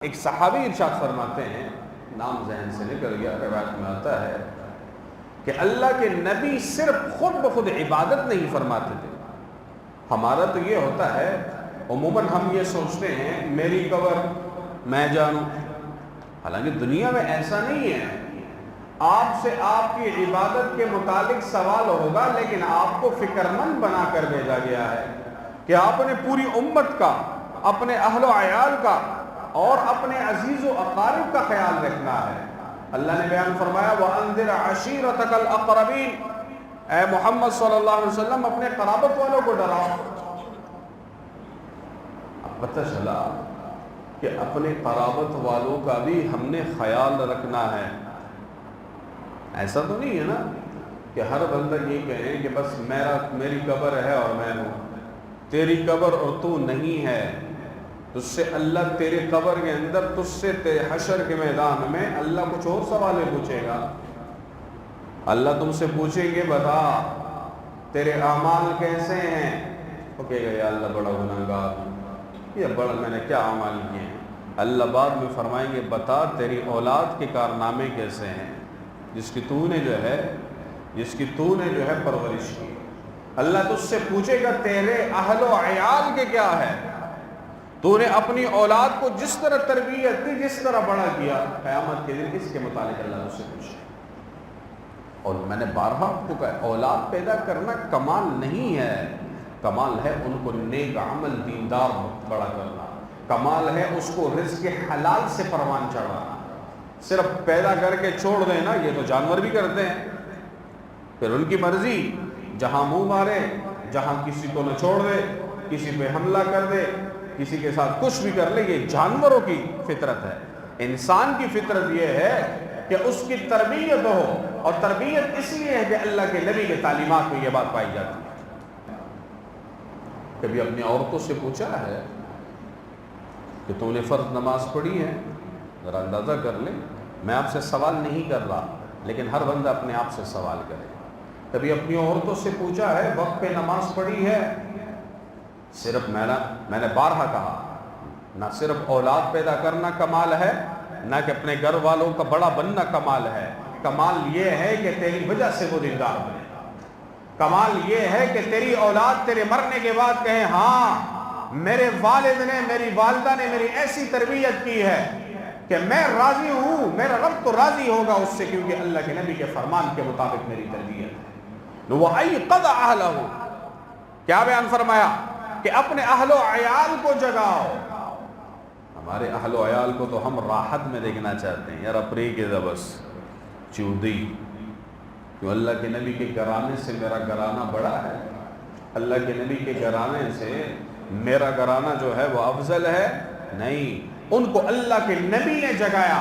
ایک صحابی ارشاد فرماتے ہیں، نام ذہن سے نکل گیا، روایت میں آتا ہے کہ اللہ کے نبی صرف خود بخود عبادت نہیں فرماتے تھے۔ ہمارا تو یہ ہوتا ہے، عموماً ہم یہ سوچتے ہیں میری قبر میں جانوں، حالانکہ دنیا میں ایسا نہیں ہے۔ آپ سے آپ کی عبادت کے متعلق سوال ہوگا، لیکن آپ کو فکر مند بنا کر بھیجا گیا ہے کہ آپ نے پوری امت کا، اپنے اہل و عیال کا اور اپنے عزیز و اقارب کا خیال رکھنا ہے۔ اللہ نے بیان فرمایا وَأَنذِرْ عَشِيرَتَكَ الْأَقْرَبِينَ، اے محمد صلی اللہ علیہ وسلم اپنے قرابت والوں کو ڈراؤ۔ اب پتہ چلا کہ اپنے قرابت والوں کا بھی ہم نے خیال رکھنا ہے۔ ایسا تو نہیں ہے نا کہ ہر بندہ یہ کہے کہ بس میری قبر ہے اور میں ہوں، تیری قبر اور تو نہیں ہے۔ تجھ سے اللہ تیرے قبر کے اندر، تجھ سے حشر کے میدان میں اللہ کچھ اور سوالیں پوچھے گا۔ اللہ تم سے پوچھیں گے بتا تیرے اعمال کیسے ہیں، وہ کہے گا یا اللہ بڑا گناہگار ہوں، یہ بڑا میں نے کیا اعمال کیے ہیں۔ اللہ بعد میں فرمائیں گے بتا تیری اولاد کے کارنامے کیسے ہیں، جس کی تو نے جو ہے پرورش کی۔ اللہ تجھ سے پوچھے گا تیرے اہل و عیال کے کیا ہے، تو نے اپنی اولاد کو جس طرح تربیت دی، جس طرح بڑا کیا۔ قیامت کے دن اس کے متعلق اللہ تجھ سے پوچھے۔ اور میں نے بارہا آپ کو کہا، اولاد پیدا کرنا کمال نہیں ہے، کمال ہے ان کو نیک عمل دیندار بڑا کرنا، کمال ہے اس کو رزق حلال سے پروان چڑھانا۔ صرف پیدا کر کے چھوڑ دینا، یہ تو جانور بھی کرتے ہیں، پھر ان کی مرضی، جہاں منہ مارے، جہاں کسی کو نہ چھوڑ دے، کسی پہ حملہ کر دے، کسی کے ساتھ کچھ بھی کر لے۔ یہ جانوروں کی فطرت ہے۔ انسان کی فطرت یہ ہے کہ اس کی تربیت ہو، اور تربیت اس لیے ہے کہ اللہ کے نبی کے تعلیمات میں یہ بات پائی جاتی ہے۔ کبھی اپنی عورتوں سے پوچھا ہے کہ تم نے فرض نماز پڑھی ہے؟ ذرا اندازہ کر لیں، میں آپ سے سوال نہیں کر رہا، لیکن ہر بندہ اپنے آپ سے سوال کرے۔ کبھی اپنی عورتوں سے پوچھا ہے وقت پہ نماز پڑھی ہے؟ صرف میں نے بارہا کہا، نہ صرف اولاد پیدا کرنا کمال ہے، نہ کہ اپنے گھر والوں کا بڑا بننا کمال ہے۔ کمال یہ ہے کہ تیری وجہ سے وہ دیندار بنے۔ کمال یہ ہے کہ تیری اولاد تیرے مرنے کے بعد کہیں ہاں میرے والد نے، میری والدہ نے میری ایسی تربیت کی ہے کہ میں راضی ہوں، میرا رب تو راضی ہوگا اس سے، کیونکہ اللہ کے نبی کے فرمان کے مطابق میری تربیت ہے۔ وَأَيْقَظَ أَهْلَهُ، کیا بیان فرمایا کہ اپنے اہل و عیال کو جگاؤ۔ ہمارے اہل و عیال کو تو ہم راحت میں دیکھنا چاہتے ہیں، یار اپری کے بس چودی، کیوں اللہ کے نبی کے گھرانے سے میرا گھرانہ بڑا ہے، اللہ کے نبی کے گھرانے سے میرا گھرانہ جو ہے وہ افضل ہے؟ نہیں، ان کو اللہ کے نبی نے جگایا۔